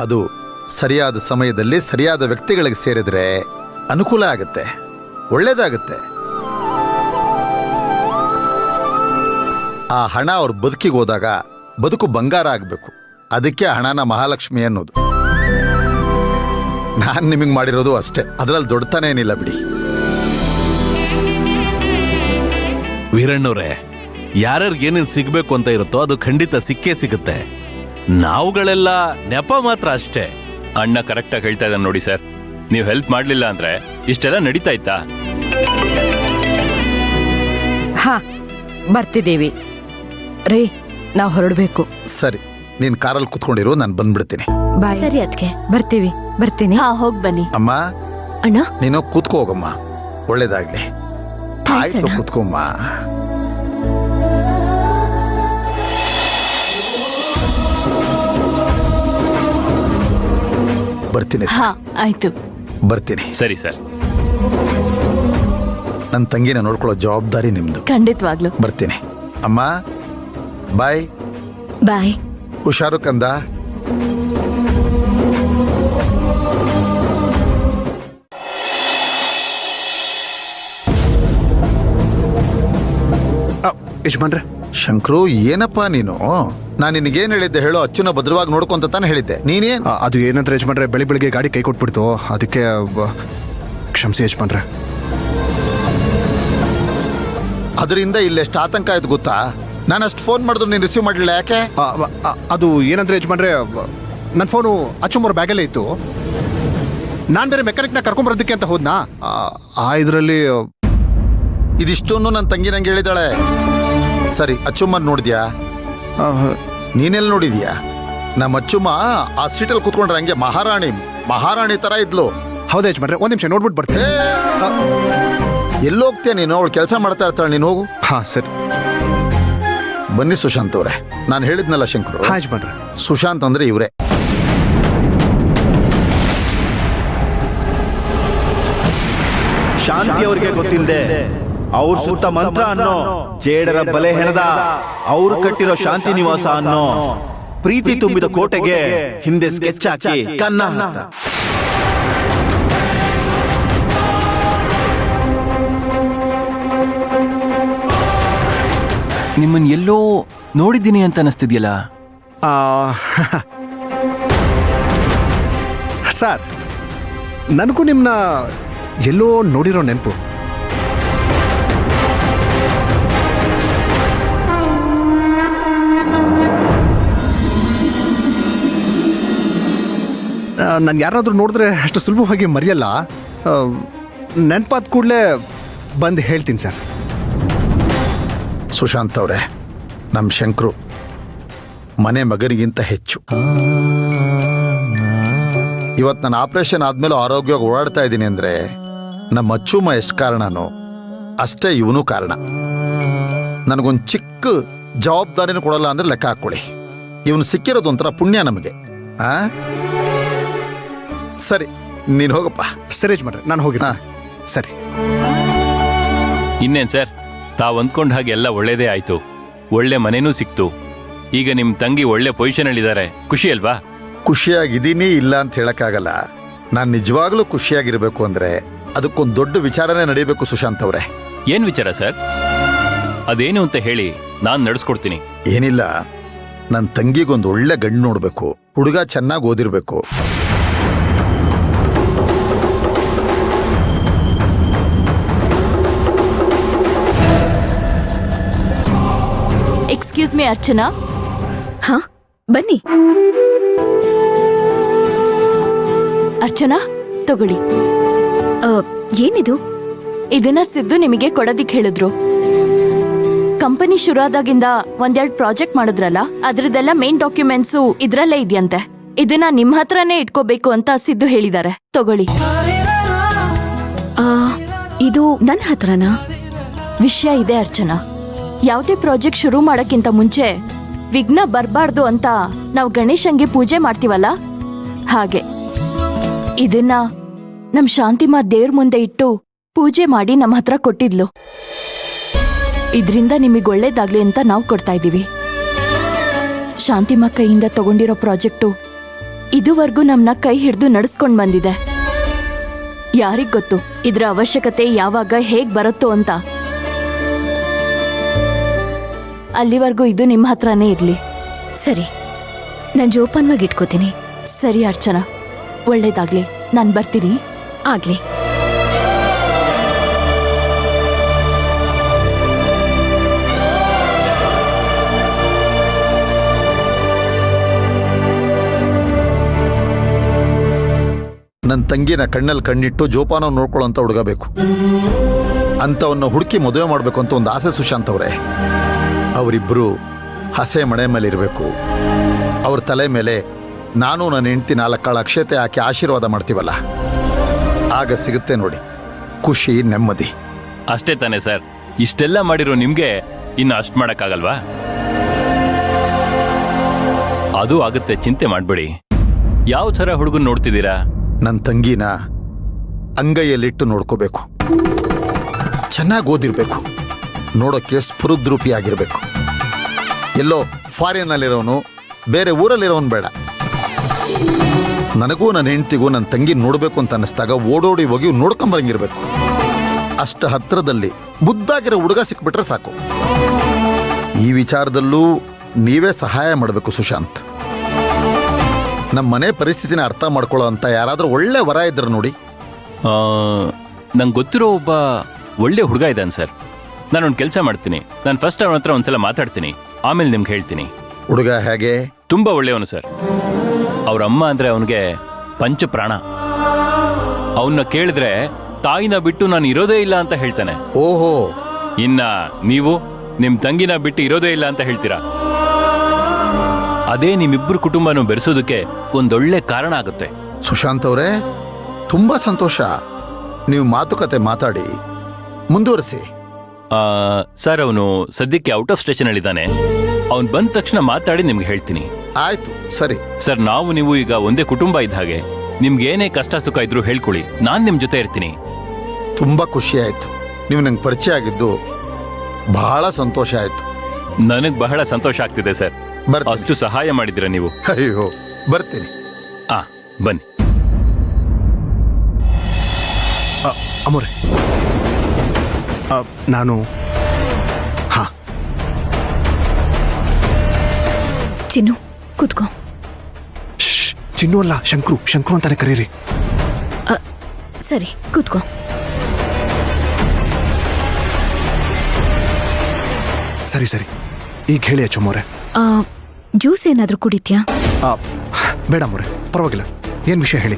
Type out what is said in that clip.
ಅದು ಸರಿಯಾದ ಸಮಯದಲ್ಲಿ ಸರಿಯಾದ ವ್ಯಕ್ತಿಗಳಿಗೆ ಸೇರಿದ್ರೆ ಅನುಕೂಲ ಆಗುತ್ತೆ, ಒಳ್ಳೇದಾಗುತ್ತೆ. ಆ ಹಣ ಅವ್ರ ಬದುಕಿಗೆ ಹೋದಾಗ ಬದುಕು ಬಂಗಾರ ಆಗಬೇಕು. ಅದಕ್ಕೆ ಹಣನ ಮಹಾಲಕ್ಷ್ಮಿ ಅನ್ನೋದು. ನಾನು ನಿಮಗೆ ಮಾಡಿರೋದು ಅಷ್ಟೇ, ಅದರಲ್ಲಿ ದೊಡ್ಡತನ ಏನಿಲ್ಲ ಬಿಡಿ. ವೀರಣ್ಣವ್ರೆ, ಯಾರ್ಯಾರಿಗೆ ಏನೇನು ಸಿಗ್ಬೇಕು ಅಂತ ಇರುತ್ತೋ ಅದು ಖಂಡಿತ ಸಿಕ್ಕೇ ಸಿಗುತ್ತೆ. ನಾವುಗಳೆಲ್ಲ ನೆಪ ಮಾತ್ರ ಅಷ್ಟೇ. ಅಣ್ಣ ಕರೆಕ್ಟಾಗಿ ಹೇಳ್ತಾ ಇದ್ದಾನೆ ನೋಡಿ ಸರ್. ನೀವು ಹೆಲ್ಪ್ ಮಾಡಲಿಲ್ಲ ಅಂದ್ರೆ ಇಷ್ಟೆಲ್ಲ ನಡೀತಾ ಇತ್ತಾ? ಹಾ, ಬರ್ತಿದ್ದೀವಿ ರೀ, ನಾವು ಹೊರಡಬೇಕು. ಸರಿ, ನೀನ್ ಕಾರಲ್ಲಿ ಕುತ್ಕೊಂಡಿರು, ನಾನು ಬಂದ್ಬಿಡ್ತೀನಿ. ಬಾಯ್. ಸರಿ ಅದ್ಕೆ ಬರ್ತೀವಿ, ಬರ್ತೀನಿ. ಹಾ, ಹೋಗ್ ಬನ್ನಿ. ಅಮ್ಮ, ಅಣ್ಣ, ನೀನು ಕೂತ್ಕೋ ಹೋಗಮ್ಮ, ಒಳ್ಳೇದಾಗ್ಲಿ. ಥ್ಯಾಂಕ್ಸ್ ಆಯ್ತು, ಅಣ್ಣ. ಕೂತ್ಕೊಮ್ಮ. ಬರ್ತೀನಿ ಹಾ, ಸರ್, ಆಯ್ತು. ಬರ್ತೀನಿ. ಸರಿ ಸರ್. ನನ್ನ ತಂಗಿನ ನೋಡ್ಕೊಳ್ಳೋ ಜವಾಬ್ದಾರಿ ನಿಮ್ದು. ಖಂಡಿತವಾಗ್ಲು. ಬರ್ತೀನಿ ಅಮ್ಮ, ಬಾಯ್. ಬಾಯ್. ಹುಷಾರು ಕಂದ. ಯಜಮಾನ್ರೆ. ಶಂಕ್ರು, ಏನಪ್ಪ ನೀನು? ನಾನು ನಿನಗೇನು ಹೇಳಿದ್ದೆ ಹೇಳು? ಅಚ್ಚುನ ಭದ್ರವಾಗಿ ನೋಡ್ಕೊಂತ ತಾನೆ ಹೇಳಿದ್ದೆ. ನೀನೇನು? ಅದು ಏನಂದ್ರೆ ಯಜಮಾನ್ರೆ, ಬೆಳಿಗ್ಗೆ ಗಾಡಿ ಕೈ ಕೊಟ್ಬಿಡ್ತು, ಅದಕ್ಕೆ ಕ್ಷಮಿಸಿ ಯಜಮಾನ್ರೆ. ಅದರಿಂದ ಇಲ್ಲೆಷ್ಟು ಆತಂಕ ಆಯ್ತು ಗೊತ್ತಾ? ನಾನು ಅಷ್ಟು ಫೋನ್ ಮಾಡಿದ್ರು ನೀನು ರಿಸೀವ್ ಮಾಡಲಿಲ್ಲ, ಯಾಕೆ? ಅದು ಏನಂದ್ರೆ ಯಜಮಾನ್ರೆ, ನನ್ನ ಫೋನು ಅಚ್ಚುಮ್ಮವ್ರ ಬ್ಯಾಗಲ್ಲೇ ಇತ್ತು. ನಾನು ಬೇರೆ ಮೆಕ್ಯಾನಿಕ್ನ ಕರ್ಕೊಂಬರೋದಕ್ಕೆ ಅಂತ ಹೋದ್ನಾ, ಆ ಇದರಲ್ಲಿ ಇದಿಷ್ಟೊಂದು ನನ್ನ ತಂಗಿ ನಂಗೆ ಹೇಳಿದಾಳೆ. ಸರಿ, ಅಚ್ಚುಮ್ಮನ್ ನೋಡಿದ್ಯಾ? ನೀನೆಲ್ಲಿ ನೋಡಿದ್ಯಾ? ನಮ್ಮ ಅಚ್ಚುಮ್ಮ ಆ ಸೀಟಲ್ಲಿ ಕೂತ್ಕೊಂಡ್ರೆ ಹಂಗೆ ಮಹಾರಾಣಿ ತರ ಇದ್ಲು. ಹೌದಾ ಯಜಮಾನ್ರೆ? ಒಂದು ನಿಮಿಷ ನೋಡ್ಬಿಟ್ಟು ಬರ್ತೀನಿ. ಎಲ್ಲೋಗ್ತೀಯ ನೀನು? ಅವಳು ಕೆಲಸ ಮಾಡ್ತಾ ಇರ್ತಾಳೆ, ನೀನು ಹೋಗು. ಹಾ, ಸರಿ. ಬನ್ನಿ ಸುಶಾಂತ್ ಅವರೇ, ನಾನು ಹೇಳಿದ್ನಲ್ಲ ಶಂಕರು. ಹಾ ಯಜಮಾನ್ರೆ. ಸುಶಾಂತ್ ಅಂದ್ರೆ ಇವರೇ. ಶಾಂತಿ ಅವ್ರಿಗೆ ಗೊತ್ತಿಲ್ಲದೆ ಅವ್ರ ಸುತ್ತ ಮಂತ್ರ ಅನ್ನೋ ಜೇಡರ ಬಲೆ ಹೆಣದ ಅವ್ರು ಕಟ್ಟಿರೋ ಶಾಂತಿ ನಿವಾಸ ಅನ್ನೋ ಪ್ರೀತಿ ತುಂಬಿದ ಕೋಟೆಗೆ ಹಿಂದೆ ಸ್ಕೆಚ್ ಹಾಕಿ ಕನ್ನ ಹಾಕ್ದ. ನಿಮ್ಮನ್ ಎಲ್ಲೋ ನೋಡಿದ್ದೀನಿ ಅಂತ ಅನಿಸ್ತಿದ್ಯಲ್ಲ? ಸರ್, ನನಗೂ ನಿಮ್ಮನ್ನ ಎಲ್ಲೋ ನೋಡಿರೋ ನೆನಪು. ನಾನು ಯಾರಾದರೂ ನೋಡಿದ್ರೆ ಅಷ್ಟು ಸುಲಭವಾಗಿ ಮರೆಯಲ್ಲ. ನೆನಪಾದ ಕೂಡಲೇ ಬಂದು ಹೇಳ್ತೀನಿ ಸರ್. ಸುಶಾಂತ್ ಅವರೇ, ನಮ್ಮ ಶಂಕರು ಮನೆ ಮಗನಿಗಿಂತ ಹೆಚ್ಚು. ಇವತ್ತು ನಾನು ಆಪರೇಷನ್ ಆದ್ಮೇಲೆ ಆರೋಗ್ಯವಾಗಿ ಓಡಾಡ್ತಾ ಇದ್ದೀನಿ ಅಂದ್ರೆ ನಮ್ಮ ಅಚ್ಚುಮ್ಮ ಎಷ್ಟು ಕಾರಣನೋ ಅಷ್ಟೇ ಇವನು ಕಾರಣ. ನನಗೊಂದು ಚಿಕ್ಕ ಜವಾಬ್ದಾರಿನೂ ಕೊಡಲ್ಲ ಅಂದ್ರೆ ಲೆಕ್ಕ ಹಾಕೊಳ್ಳಿ. ಇವನು ಸಿಕ್ಕಿರೋದು ಒಂಥರ ಪುಣ್ಯ ನಮಗೆ. ಸರಿ, ನೀನು ಹೋಗಪ್ಪ. ಸರಿ ಯಜಮಾನ್ರೆ, ನಾನು ಹೋಗಿದ್ದ. ಸರಿ. ಇನ್ನೇನ್ ಸರ್, ತಾವು ಅಂದ್ಕೊಂಡ ಹಾಗೆ ಎಲ್ಲ ಒಳ್ಳೇದೇ ಆಯ್ತು. ಒಳ್ಳೆ ಮನೆನೂ ಸಿಕ್ತು. ಈಗ ನಿಮ್ ತಂಗಿ ಒಳ್ಳೆ ಪೊಸಿಷನಲ್ಲಿದ್ದಾರೆ. ಖುಷಿ ಅಲ್ವಾ? ಖುಷಿಯಾಗಿದ್ದೀನಿ ಇಲ್ಲ ಅಂತ ಹೇಳಕ್ಕಾಗಲ್ಲ. ನಾನು ನಿಜವಾಗ್ಲೂ ಖುಷಿಯಾಗಿರ್ಬೇಕು ಅಂದ್ರೆ ಅದಕ್ಕೊಂದು ದೊಡ್ಡ ವಿಚಾರನೇ ನಡೀಬೇಕು ಸುಶಾಂತ್ ಅವರೇ. ಏನ್ ವಿಚಾರ ಸರ್? ಅದೇನು ಅಂತ ಹೇಳಿ, ನಾನು ನಡೆಸ್ಕೊಡ್ತೀನಿ. ಏನಿಲ್ಲ, ನನ್ನ ತಂಗಿಗೊಂದು ಒಳ್ಳೆ ಗಂಡು ನೋಡ್ಬೇಕು. ಹುಡುಗ ಚೆನ್ನಾಗಿ ಓದಿರ್ಬೇಕು. Excuse me Archana. ಹಾ, ಬನ್ನಿ. ಅರ್ಚನಾ, ತಗೊಳ್ಳಿ. ಏನಿದು? ಇದನ್ನ ಸಿದ್ದು ನಿಮಗೆ ಕೊಡೋದಿಕ್ ಹೇಳಿದ್ರು. ಕಂಪನಿ ಶುರು ಆದಾಗಿಂದ ಒಂದೆರಡು ಪ್ರಾಜೆಕ್ಟ್ ಮಾಡಿದ್ರಲ್ಲ, ಅದ್ರದ್ದೆಲ್ಲ ಮೇನ್ ಡಾಕ್ಯುಮೆಂಟ್ಸು ಇದ್ರಲ್ಲೇ ಇದೆಯಂತೆ. ಇದನ್ನ ನಿಮ್ ಹತ್ರನೇ ಇಟ್ಕೋಬೇಕು ಅಂತ ಸಿದ್ದು ಹೇಳಿದ್ದಾರೆ. ತಗೊಳ್ಳಿ. ಇದು ನನ್ನ ಹತ್ರನಾ? ವಿಷಯ ಇದೆ ಅರ್ಚನಾ. ಯಾವುದೇ ಪ್ರಾಜೆಕ್ಟ್ ಶುರು ಮಾಡಕ್ಕಿಂತ ಮುಂಚೆ ವಿಘ್ನ ಬರಬಾರ್ದು ಅಂತ ನಾವು ಗಣೇಶಂಗೆ ಪೂಜೆ ಮಾಡ್ತೀವಲ್ಲ, ಹಾಗೆ ಇದನ್ನ ನಮ್ ಶಾಂತಿಮಾ ದೇವ್ರ ಮುಂದೆ ಇಟ್ಟು ಪೂಜೆ ಮಾಡಿ ನಮ್ಮ ಹತ್ರ ಕೊಟ್ಟಿದ್ಲು. ಇದರಿಂದ ನಿಮಗೆ ಒಳ್ಳೇದಾಗ್ಲಿ ಅಂತ ನಾವು ಕೊಡ್ತಾ ಇದ್ದೀವಿ. ಶಾಂತಿಮಾ ಕೈಯಿಂದ ತಗೊಂಡಿರೋ ಪ್ರಾಜೆಕ್ಟು ಇದುವರೆಗೂ ನಮ್ನ ಕೈ ಹಿಡಿದು ನಡೆಸ್ಕೊಂಡ್ ಬಂದಿದೆ. ಯಾರಿಗ್ ಗೊತ್ತು ಇದ್ರ ಅವಶ್ಯಕತೆ ಯಾವಾಗ ಹೇಗ್ ಬರುತ್ತೋ ಅಂತ. ಅಲ್ಲಿವರೆಗೂ ಇದು ನಿಮ್ಮ ಹತ್ರನೇ ಇರ್ಲಿ. ಸರಿ, ನಾನು ಜೋಪಾನವಾಗಿ ಇಟ್ಕೋತೀನಿ. ಸರಿ ಅರ್ಚನಾ, ಒಳ್ಳೇದಾಗ್ಲಿ. ನಾನ್ ಬರ್ತೀನಿ. ಆಗ್ಲಿ. ನನ್ನ ತಂಗಿನ ಕಣ್ಣಲ್ಲಿ ಕಣ್ಣಿಟ್ಟು ಜೋಪಾನ ನೋಡ್ಕೊಳ್ಳೋಂಥ ಹುಡುಗಬೇಕು. ಅಂಥವನ್ನ ಹುಡುಕಿ ಮದುವೆ ಮಾಡಬೇಕು ಅಂತ ಒಂದು ಆಸೆ ಸುಶಾಂತ್ ಅವರೇ. ಅವರಿಬ್ಬರು ಹಸೆ ಮಣೆ ಮೇಲೆ ಇರಬೇಕು. ಅವ್ರ ತಲೆ ಮೇಲೆ ನಾನು ನನ್ನ ಹೆಂಡ್ತಿ 4 ಕಾಳು ಅಕ್ಷತೆ ಹಾಕಿ ಆಶೀರ್ವಾದ ಮಾಡ್ತೀವಲ್ಲ, ಆಗ ಸಿಗುತ್ತೆ ನೋಡಿ ಖುಷಿ, ನೆಮ್ಮದಿ. ಅಷ್ಟೇ ತಾನೇ ಸರ್? ಇಷ್ಟೆಲ್ಲ ಮಾಡಿರೋ ನಿಮ್ಗೆ ಇನ್ನು ಅಷ್ಟು ಮಾಡಕ್ಕಾಗಲ್ವಾ? ಅದು ಆಗುತ್ತೆ, ಚಿಂತೆ ಮಾಡ್ಬೇಡಿ. ಯಾವ ಥರ ಹುಡುಗನ್ ನೋಡ್ತಿದ್ದೀರಾ? ನನ್ನ ತಂಗಿನ ಅಂಗೈಯಲ್ಲಿಟ್ಟು ನೋಡ್ಕೋಬೇಕು. ಚೆನ್ನಾಗಿ ಓದಿರ್ಬೇಕು, ನೋಡೋಕ್ಕೆ ಸ್ಫುರುದ್ರೂಪಿಯಾಗಿರ್ಬೇಕು. ಎಲ್ಲೋ ಫಾರಿನ್ನಲ್ಲಿರೋನು, ಬೇರೆ ಊರಲ್ಲಿರೋನು ಬೇಡ. ನನಗೂ ನನ್ನ ಹೆಂಡ್ತಿಗೂ ನನ್ನ ತಂಗಿ ನೋಡಬೇಕು ಅಂತ ಅನ್ನಿಸ್ದಾಗ ಓಡೋಡಿ ಹೋಗಿ ನೋಡ್ಕೊಂಬರಂಗಿರ್ಬೇಕು. ಅಷ್ಟು ಹತ್ತಿರದಲ್ಲಿ ಮುದ್ದಾಗಿರೋ ಹುಡುಗ ಸಿಕ್ಬಿಟ್ರೆ ಸಾಕು. ಈ ವಿಚಾರದಲ್ಲೂ ನೀವೇ ಸಹಾಯ ಮಾಡಬೇಕು ಸುಶಾಂತ್. ನಮ್ಮ ಮನೆ ಪರಿಸ್ಥಿತಿನ ಅರ್ಥ ಮಾಡ್ಕೊಳ್ಳೋ ಅಂತ ಯಾರಾದರೂ ಒಳ್ಳೆ ವರ ಇದ್ರು ನೋಡಿ. ನಂಗೆ ಗೊತ್ತಿರೋ ಒಬ್ಬ ಒಳ್ಳೆ ಹುಡುಗ ಇದ್ದಾನೆ ಸರ್. ನಾನೊಂದು ಕೆಲಸ ಮಾಡ್ತೀನಿ. ನಾನು ಫಸ್ಟ್ ಅವನ ಹತ್ರ ಒಂದ್ಸಲ ಮಾತಾಡ್ತೀನಿ, ಆಮೇಲೆ ನಿಮ್ಗೆ ಹೇಳ್ತೀನಿ. ಹುಡುಗ ಹೇಗೆ? ತುಂಬ ಒಳ್ಳೆಯವನು ಸರ್. ಅವ್ರ ಅಮ್ಮ ಅಂದರೆ ಅವನಿಗೆ ಪಂಚಪ್ರಾಣ. ಅವನ್ನ ಕೇಳಿದ್ರೆ ತಾಯಿನ ಬಿಟ್ಟು ನಾನು ಇರೋದೇ ಇಲ್ಲ ಅಂತ ಹೇಳ್ತಾನೆ. ಓಹೋ. ಇನ್ನ ನೀವು ನಿಮ್ಮ ತಂಗಿನ ಬಿಟ್ಟು ಇರೋದೇ ಇಲ್ಲ ಅಂತ ಹೇಳ್ತೀರಾ? ಅದೇ ನಿಮ್ಮಿಬ್ಬರು ಕುಟುಂಬನೂ ಬೆರೆಸೋದಕ್ಕೆ ಒಂದೊಳ್ಳೆ ಕಾರಣ ಆಗುತ್ತೆ. ಸುಶಾಂತ್ ಅವರೇ, ತುಂಬ ಸಂತೋಷ. ನೀವು ಮಾತುಕತೆ ಮಾತಾಡಿ ಮುಂದುವರಿಸಿ. ಸರ್, ಅವನು ಸದ್ಯಕ್ಕೆ ಔಟ್ ಆಫ್ ಸ್ಟೇಷನಲ್ಲಿದ್ದಾನೆ. ಅವ್ನು ಬಂದ ತಕ್ಷಣ ಮಾತಾಡಿ ನಿಮ್ಗೆ ಹೇಳ್ತೀನಿ. ಆಯ್ತು, ಸರಿ. ಸರ್, ನಾವು ನೀವು ಈಗ ಒಂದೇ ಕುಟುಂಬ ಇದ್ದ ಹಾಗೆ. ನಿಮ್ಗೆ ಏನೇ ಕಷ್ಟ ಸುಖ ಇದ್ರೂ ಹೇಳ್ಕೊಳ್ಳಿ, ನಾನು ನಿಮ್ಮ ಜೊತೆ ಇರ್ತೀನಿ. ತುಂಬ ಖುಷಿ ಆಯ್ತು. ನೀವು ನಂಗೆ ಪರಿಚಯ ಆಗಿದ್ದು ಬಹಳ ಸಂತೋಷ ಆಯ್ತು. ನನಗೆ ಬಹಳ ಸಂತೋಷ ಆಗ್ತಿದೆ ಸರ್. ಬರ್ತೀನಿ. ಅಷ್ಟು ಸಹಾಯ ಮಾಡಿದ್ದೀರಾ ನೀವು. ಅಯ್ಯೋ, ಬರ್ತೀನಿ. ಬನ್ನಿ. ಅಮೋರೆ, ನಾನು ಚಿನ್ನು, ಕೂತ್ಕೋ. ಚಿನ್ನು ಅಲ್ಲ, ಶಂಕ್ರು. ಶಂಕ್ರು ಅಂತಾನೆ ಕರೀರಿ. ಸರಿ, ಕೂತ್ಕೋ. ಸರಿ ಸರಿ, ಈಗ ಹೇಳಿ ಅಚ್ಚಮ್ಮೋರೆ. ಜ್ಯೂಸ್ ಏನಾದರೂ ಕುಡಿತ್ಯಾ? ಬೇಡ ಅಮ್ಮೋರೆ, ಪರವಾಗಿಲ್ಲ. ಏನು ವಿಷಯ ಹೇಳಿ.